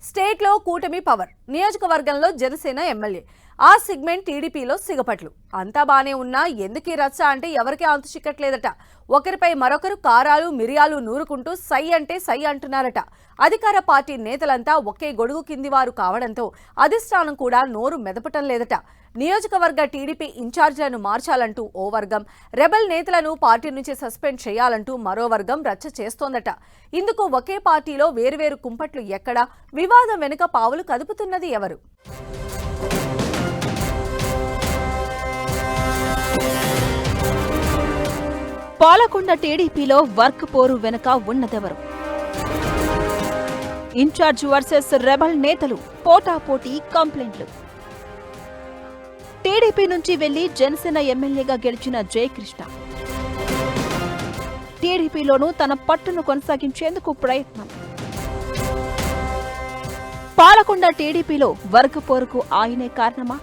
స్టేట్లో కూటమి పవర్ నియోజకవర్గంలో జనసేన ఎమ్మెల్యే ఆ సెగ్మెంట్ టీడీపీలో సిగపట్లు అంతా బానే ఉన్నా ఎందుకీ రచ్చ అంటే ఎవరికీ అంతు చిక్కట్లేదట. ఒకరిపై మరొకరు కారాలు మిరియాలు నూరుకుంటూ సై అంటే సై అంటున్నారట. అధికార పార్టీ నేతలంతా ఒకే గొడుగు కింది వారు కావడంతో అధిష్టానం కూడా నోరు మెదపటం లేదట. నియోజకవర్గ టీడీపీ ఇన్ఛార్జీలను మార్చాలంటూ ఓ వర్గం, రెబల్ నేతలను పార్టీ నుంచి సస్పెండ్ చేయాలంటూ మరో వర్గం రచ్చ చేస్తోందట. ఇందుకు ఒకే పార్టీలో వేరువేరు కుంపట్లు ఎక్కడ, వివాదం వెనుక పావులు కదుపుతున్నది ఎవరు? పాలకొండ టీడీపీలో వర్క్ పోరు వెనుక ఉన్నదెవరు? ఇన్ఛార్జ్ వర్సెస్ రెబల్ నేతలు, పోటాపోటీ కంప్లైంట్లు. టీడీపీ నుంచి వెళ్లి జనసేన ఎమ్మెల్యేగా గెలిచిన జయకృష్ణ టీడీపీలోనూ తన పట్టును కొనసాగించేందుకు ప్రయత్నం. పాలకొండ టీడీపీలో వర్గ పోరుకు ఆయనే కారణమా?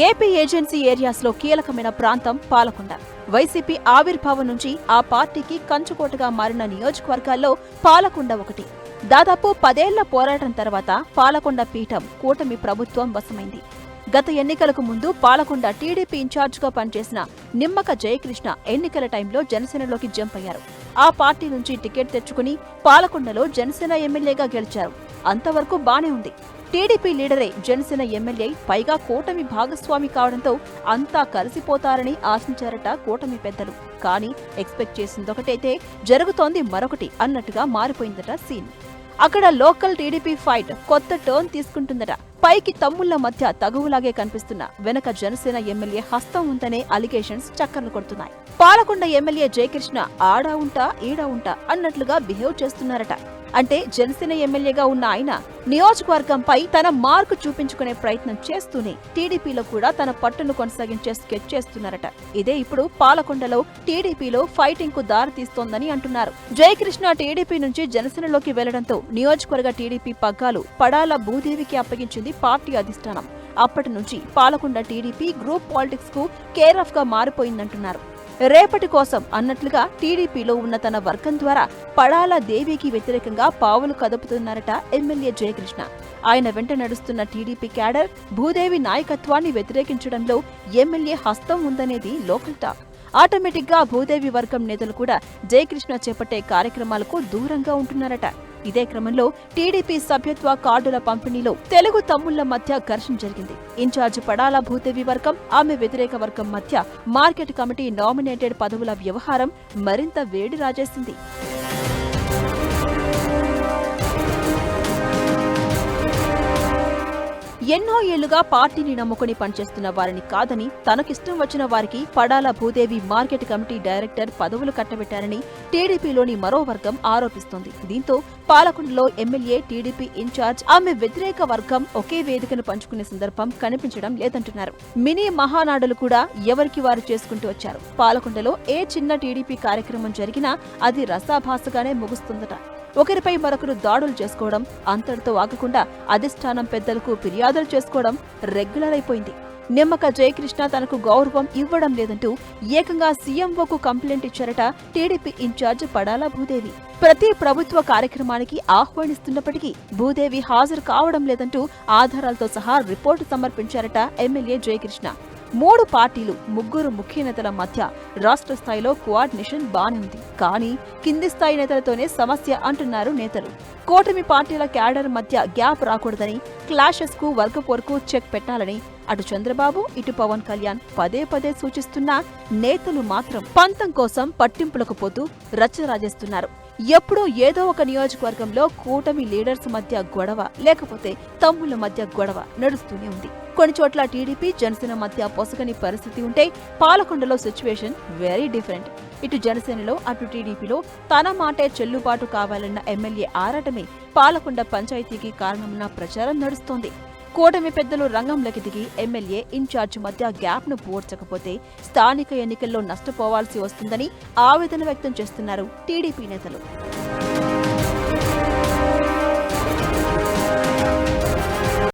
ఏపీ ఏజెన్సీ ఏరియాస్లో కీలకమైన ప్రాంతం పాలకొండ. వైసీపీ ఆవిర్భావం నుంచి ఆ పార్టీకి కంచుకోటగా మారిన నియోజకవర్గాల్లో పాలకొండ ఒకటి. దాదాపు 10 ఏళ్ల పోరాటం తర్వాత పాలకొండ పీఠం కూటమి ప్రభుత్వం వశమైంది. గత ఎన్నికలకు ముందు పాలకొండ టీడీపీ ఇన్ఛార్జిగా పనిచేసిన నిమ్మక జయకృష్ణ ఎన్నికల టైంలో జనసేనలోకి జంప్ అయ్యారు. ఆ పార్టీ నుంచి టికెట్ తెచ్చుకుని పాలకొండలో జనసేన ఎమ్మెల్యేగా గెలిచారు. అంతవరకు బానే ఉంది. టీడీపీ లీడరే జనసేన ఎమ్మెల్యే, పైగా కూటమి భాగస్వామి కావడంతో అంతా కలిసిపోతారని ఆశించారట కూటమి పెద్దలు. కానీ ఎక్స్పెక్ట్ చేసిందొకటైతే జరుగుతోంది మరొకటి అన్నట్టుగా మారిపోయిందట సీన్. అక్కడ లోకల్ టీడీపీ ఫైట్ కొత్త టర్న్ తీసుకుంటుందట. పైకి తమ్ముళ్ల మధ్య తగువులాగే కనిపిస్తున్న వెనక జనసేన ఎమ్మెల్యే హస్తం ఉందనే అలిగేషన్స్ చక్కర్లు కొడుతున్నాయి. పాలకొండ ఎమ్మెల్యే జయకృష్ణ ఆడా ఉంటా ఈడా ఉంటా అన్నట్లుగా బిహేవ్ చేస్తున్నారట. అంటే జనసేన ఎమ్మెల్యేగా ఉన్న ఆయన నియోజకవర్గంపై తన మార్కు చూపించుకునే ప్రయత్నం చేస్తూనే టీడీపీలో కూడా తన పట్టును కొనసాగించే స్కెచ్ చేస్తున్నారట. ఇదే ఇప్పుడు పాలకొండలో టీడీపీలో ఫైటింగ్ కు దారి తీస్తోందని అంటున్నారు. జయకృష్ణ టీడీపీ నుంచి జనసేనలోకి వెళ్లడంతో నియోజకవర్గ టీడీపీ పగ్గాలు పడాల భూదేవికి అప్పగించింది పార్టీ అధిష్టానం. అప్పటి నుంచి పాలకొండ టీడీపీ గ్రూప్ పాలిటిక్స్ కు కేర్ ఆఫ్ గా మారిపోయిందంటున్నారు. రేపటి కోసం అన్నట్లుగా టీడీపీలో ఉన్న తన వర్గం ద్వారా పడాల దేవికి వ్యతిరేకంగా పావులు కదుపుతున్నారట ఎమ్మెల్యే జయకృష్ణ. ఆయన వెంట నడుస్తున్న టీడీపీ క్యాడర్ భూదేవి నాయకత్వాన్ని వ్యతిరేకించడంలో ఎమ్మెల్యే హస్తం ఉందనేది లోకల్ టాక్. ఆటోమేటిక్ గా భూదేవి వర్గం నేతలు కూడా జయకృష్ణ చేపట్టే కార్యక్రమాలకు దూరంగా ఉంటున్నారట. ఇదే క్రమంలో టీడీపీ సభ్యత్వ కార్డుల పంపిణీలో తెలుగు తమ్ముళ్ల మధ్య ఘర్షణ జరిగింది. ఇన్ఛార్జ్ పడాల భూదేవి వర్గం, ఆమె వ్యతిరేక వర్గం మధ్య మార్కెట్ కమిటీ నామినేటెడ్ పదవుల వ్యవహారం మరింత వేడి రాజేసింది. ఎన్నో ఏళ్లుగా పార్టీని నమ్ముకుని పనిచేస్తున్న వారిని కాదని తనకిష్టం వచ్చిన వారికి Padala Bhudevi market committee director పదవులు కట్టబెట్టారని టీడీపీలోని మరో వర్గం ఆరోపిస్తోంది. దీంతో పాలకొండలో ఎమ్మెల్యే, టీడీపీ ఇన్ఛార్జ్, ఆమె వ్యతిరేక వర్గం ఒకే వేదికను పంచుకునే సందర్భం కనిపించడం లేదంటున్నారు. మినీ మహానాడులు కూడా ఎవరికి వారు చేసుకుంటూ వచ్చారు. పాలకొండలో ఏ చిన్న టీడీపీ కార్యక్రమం జరిగినా అది రసాభాసగానే ముగుస్తుందట. ఒకరిపై మరొకరు దాడులు చేసుకోవడం, అంతటితో ఆగకుండా అధిష్టానం పెద్దలకు ఫిర్యాదులు చేసుకోవడం రెగ్యులర్ అయిపోయింది. నిమ్మక జయకృష్ణ తనకు గౌరవం ఇవ్వడం లేదంటూ ఏకంగా సీఎంఓకు కంప్లైంట్ ఇచ్చారట టీడీపీ ఇన్ఛార్జ్ పడాల భూదేవి. ప్రతి ప్రభుత్వ కార్యక్రమానికి ఆహ్వానిస్తున్నప్పటికీ భూదేవి హాజరు కావడం లేదంటూ ఆధారాలతో సహా రిపోర్టు సమర్పించారట ఎమ్మెల్యే జయకృష్ణ. 3 పార్టీలు, 3 ముఖ్య నేతల మధ్య రాష్ట్ర స్థాయిలో కోఆర్డినేషన్ బానే ఉంది. కానీ కింది స్థాయి నేతలతోనే సమస్య అంటున్నారు నేతలు. కూటమి పార్టీల క్యాడర్ మధ్య గ్యాప్ రాకూడదని, క్లాషెస్ కు వర్గపోరుకు చెక్ పెట్టాలని అటు చంద్రబాబు, ఇటు పవన్ కళ్యాణ్ పదే పదే సూచిస్తున్నా నేతలు మాత్రం పంతం కోసం పట్టింపులకు పోతూ రచ్చరాజేస్తున్నారు. ఎప్పుడూ ఏదో ఒక నియోజకవర్గంలో కూటమి లీడర్స్ మధ్య గొడవ, లేకపోతే తమ్ముళ్ల మధ్య గొడవ నడుస్తూనే ఉంది. కొన్ని చోట్ల టీడీపీ, జనసేన మధ్య పొసగని పరిస్థితి ఉంటే పాలకొండలో సిచ్యువేషన్ వెరీ డిఫరెంట్. ఇటు జనసేనలో, అటు టీడీపీలో తన మాటే చెల్లుబాటు కావాలన్న ఎమ్మెల్యే ఆరాటమే పాలకొండ పంచాయతీకి కారణమన్న ప్రచారం నడుస్తోంది. కూటమి పెద్దలు రంగంలోకి దిగి ఎమ్మెల్యే, ఇన్ఛార్జ్ మధ్య గ్యాప్ను పూడ్చకపోతే స్థానిక ఎన్నికల్లో నష్టపోవాల్సి వస్తుందని ఆవేదన వ్యక్తం చేస్తున్నారు టీడీపీ నేతలు.